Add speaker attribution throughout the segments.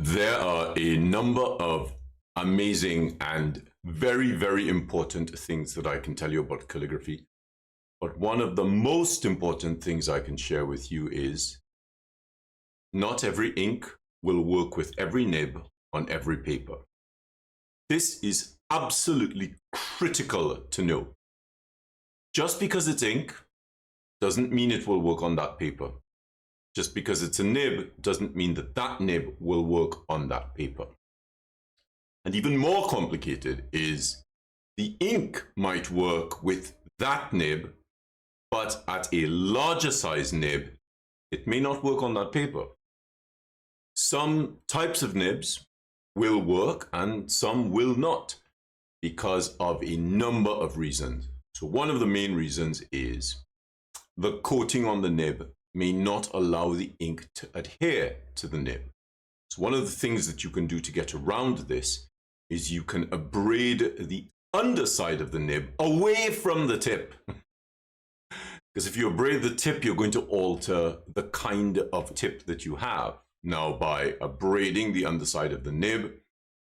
Speaker 1: There are a number of amazing and very, very important things that I can tell you about calligraphy. But one of the most important things I can share with you is not every ink will work with every nib on every paper. This is absolutely critical to know. Just because it's ink doesn't mean it will work on that paper. Just because it's a nib doesn't mean that that nib will work on that paper. And even more complicated is the ink might work with that nib, but at a larger size nib, it may not work on that paper. Some types of nibs will work and some will not because of a number of reasons. So one of the main reasons is the coating on the nib may not allow the ink to adhere to the nib. So one of the things that you can do to get around this is you can abrade the underside of the nib away from the tip. Because if you abrade the tip, you're going to alter the kind of tip that you have. Now, by abrading the underside of the nib,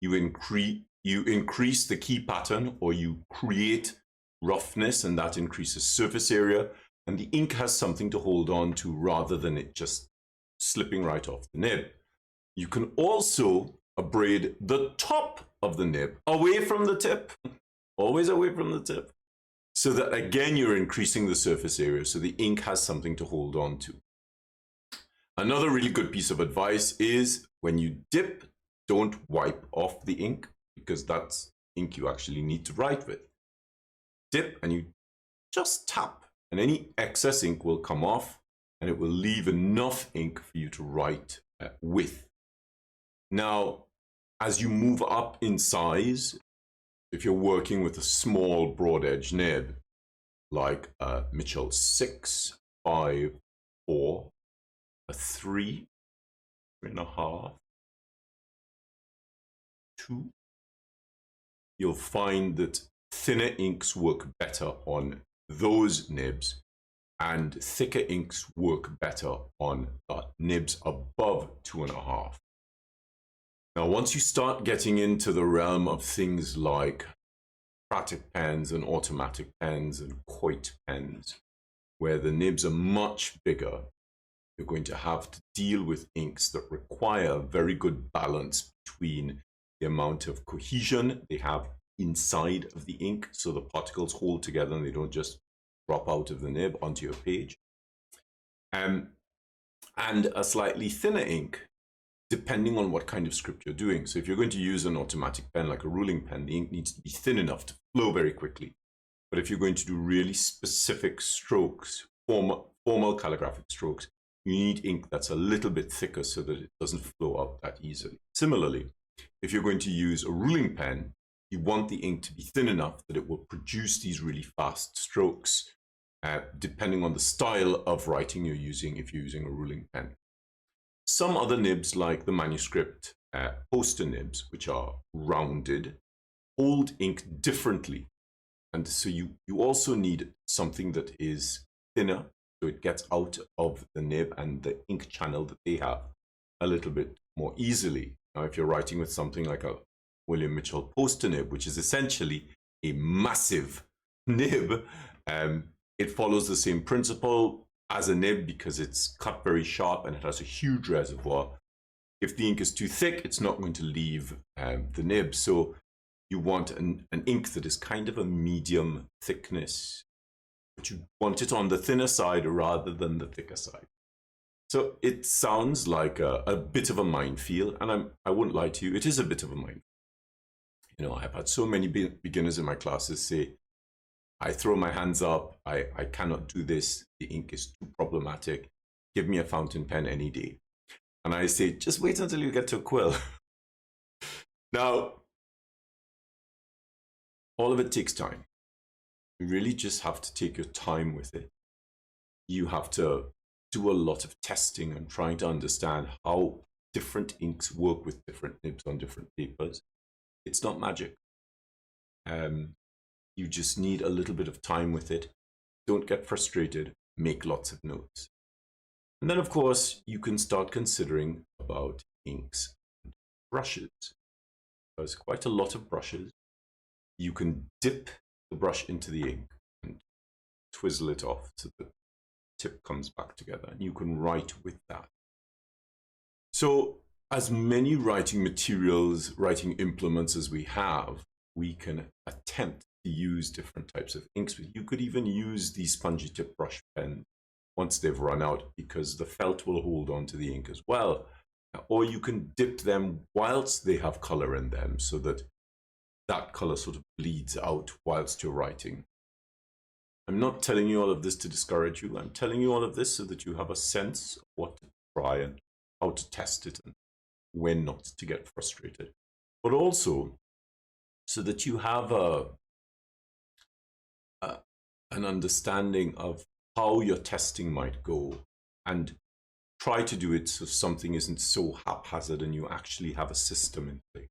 Speaker 1: you increase the key pattern, or you create roughness, and that increases surface area. And the ink has something to hold on to rather than it just slipping right off the nib. You can also abrade the top of the nib away from the tip, always away from the tip, so that again you're increasing the surface area so the ink has something to hold on to. Another really good piece of advice is when you dip, don't wipe off the ink, because that's ink you actually need to write with. Dip and you just tap, and any excess ink will come off and it will leave enough ink for you to write with. Now, as you move up in size, if you're working with a small broad edge nib, like a Mitchell 6, 5, 4, a 3, 3.5, 2, you'll find that thinner inks work better on those nibs, and thicker inks work better on nibs above 2.5. Now, once you start getting into the realm of things like pratic pens and automatic pens and Coit pens, where the nibs are much bigger, you're going to have to deal with inks that require very good balance between the amount of cohesion they have inside of the ink, so the particles hold together and they don't just drop out of the nib onto your page, and a slightly thinner ink, depending on what kind of script you're doing. So if you're going to use an automatic pen like a ruling pen, the ink needs to be thin enough to flow very quickly. But if you're going to do really specific strokes, formal calligraphic strokes, you need ink that's a little bit thicker so that it doesn't flow out that easily. Similarly, if you're going to use a ruling pen, you want the ink to be thin enough that it will produce these really fast strokes, depending on the style of writing you're using if you're using a ruling pen. Some other nibs, like the manuscript poster nibs, which are rounded, hold ink differently. And so you also need something that is thinner, so it gets out of the nib and the ink channel that they have a little bit more easily. Now, if you're writing with something like a William Mitchell poster nib, which is essentially a massive nib, it follows the same principle as a nib because it's cut very sharp and it has a huge reservoir. If the ink is too thick, it's not going to leave the nib. So you want an ink that is kind of a medium thickness, but you want it on the thinner side rather than the thicker side. So it sounds like a bit of a minefield, and I won't lie to you, it is a bit of a minefield. You know, I've had so many beginners in my classes say, I throw my hands up, I cannot do this, the ink is too problematic, give me a fountain pen any day. And I say, just wait until you get to a quill. Now, all of it takes time. You really just have to take your time with it. You have to do a lot of testing and trying to understand how different inks work with different nibs on different papers. It's not magic. You just need a little bit of time with it. Don't get frustrated, make lots of notes. And then, of course, you can start considering about inks brushes. There's quite a lot of brushes. You can dip the brush into the ink and twizzle it off so the tip comes back together, and you can write with that. So as many writing materials, writing implements as we have, we can attempt to use different types of inks. You could even use these spongy tip brush pens once they've run out, because the felt will hold on to the ink as well. Or you can dip them whilst they have color in them, so that that color sort of bleeds out whilst you're writing. I'm not telling you all of this to discourage you. I'm telling you all of this so that you have a sense of what to try and how to test it and when not to get frustrated. But also so that you have an understanding of how your testing might go, and try to do it so something isn't so haphazard and you actually have a system in place.